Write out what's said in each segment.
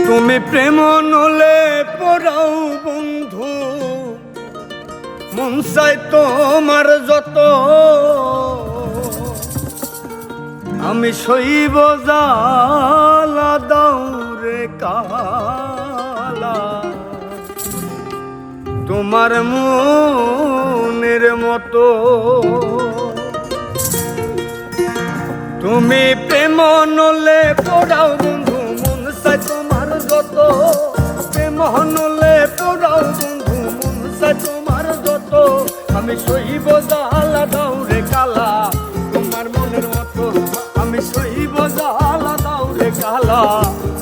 তুমি প্রেম নলে পড়াও বন্ধু, মন চাই তোমার যত, আমি সইব জ্বালা দাও রে কালা। তোমার মনের মতো তুমি প্রেম নলে পড়াও বন্ধু, মন চাই তোমার যত, প্রেম নলে পড়াও বন্ধু, মন চাই তোমার যত, আমি সইব জ্বালা দাও রে কালা। তোমার মনের মতো আমি সইব জ্বালা দাও রে কালা,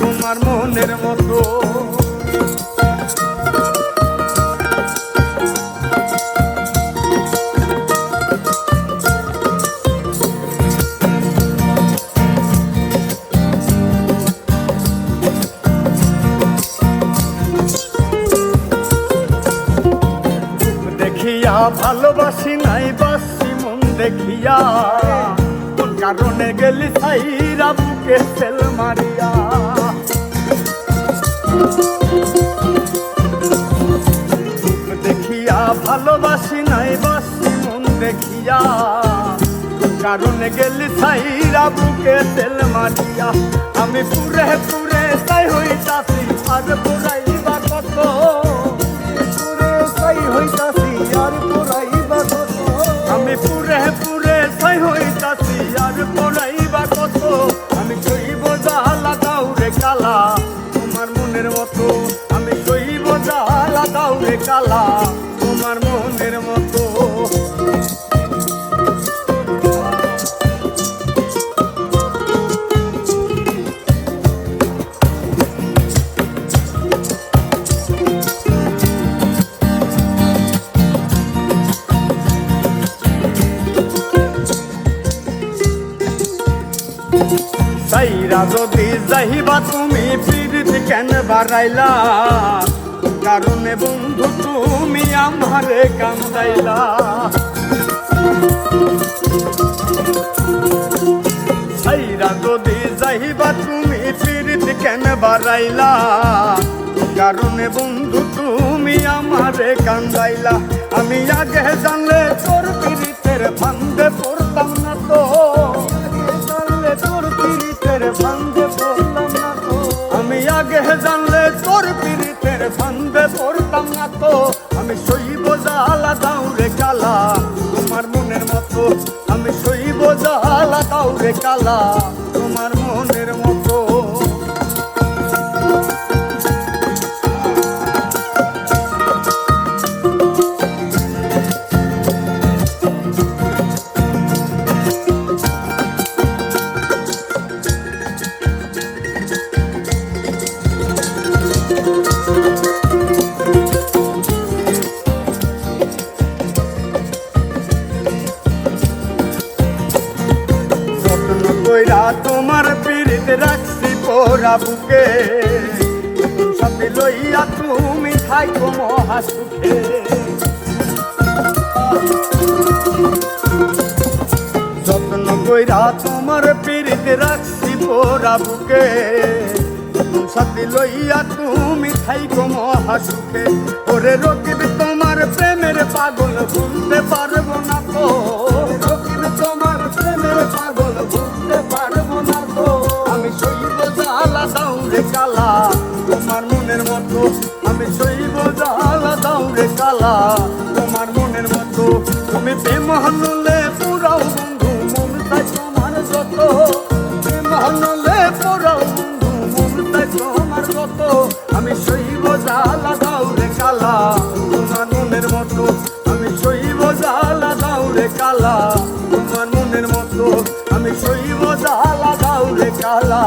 তোমার মনের মতো। দেখিয়া ভালোবাসি নাই বাসি মন দেখিয়া, কোন কারণে গেলি সাইরা বুকে সেল মারিয়া। দেখিয়া ভালোবাসি নাই বাসি মন দেখিয়া, কোন কারণে গেলি সাইরা বুকে সেল মারিয়া। আমি পুরে পুরে তাই হইতাছি আর পুরাইবা কত, আমি পুরে পুরে সাই হইতাছি আর পড়াইবা কত, আমি সইব জ্বালা দাও রে কালা। তোমার মনের মতো আমি সইব জ্বালা দাও রে কালা, তোমার মনের মতো। সাইরা যদি যাইবা তুমি পিরিত কেন বাড়াইলা, কারণে বন্ধু তুমি আমারে কান্দাইলা। সাইরা যদি যাইবা তুমি পিরিত কেন বাড়াইলা, কারণে বন্ধু তুমি আমারে কান্দাইলা। আমি আগে জানলে তোর পিরিতের ফান্দে পড়তাম না তো, তোর পিরিতের ফান্দে পড়তাম না তো, আমি আগে জানলে তোর পিরিতের ফান্দে পড়তাম না তো, আমি সইব জ্বালা দাও রে কালা। তোমার মনের মতো আমি সইব জ্বালা দাও রে কালা, তোমার মনের মতো। তোমার পিরিত রাখছি পোড়া বুকে, সাথে লইয়া তুমি থাইকো মহা সুখে। যত্ন কইরা তোমার পিরিত রাখছি পোড়া বুকে, সাথে লইয়া তুমি থাইকো মহা সুখে। ওরে রকিব তোমার প্রেমের পাগল ভুলতে পারবো না তো, রকিব তোমার প্রেমের পাগল ভুলতে পারবো না তো, আমি সইব জ্বালা দাও রে কালা। তোমার মনের মতো আমি সইব জ্বালা দাও রে কালা, তোমার মনের মতো। তুমি প্রেম হলে পুরাও বন্ধু, মন চাই তোমার যত, প্রেম হলে পুরাও বন্ধু, মন চাই তোমার যত, আমি সইব জ্বালা দাও রে কালা। তোমার মনের মতো আমি সইব জ্বালা দাও রে কালা, তোমার মনের মতো আমি সইব জ্বালা দাও রে কালা।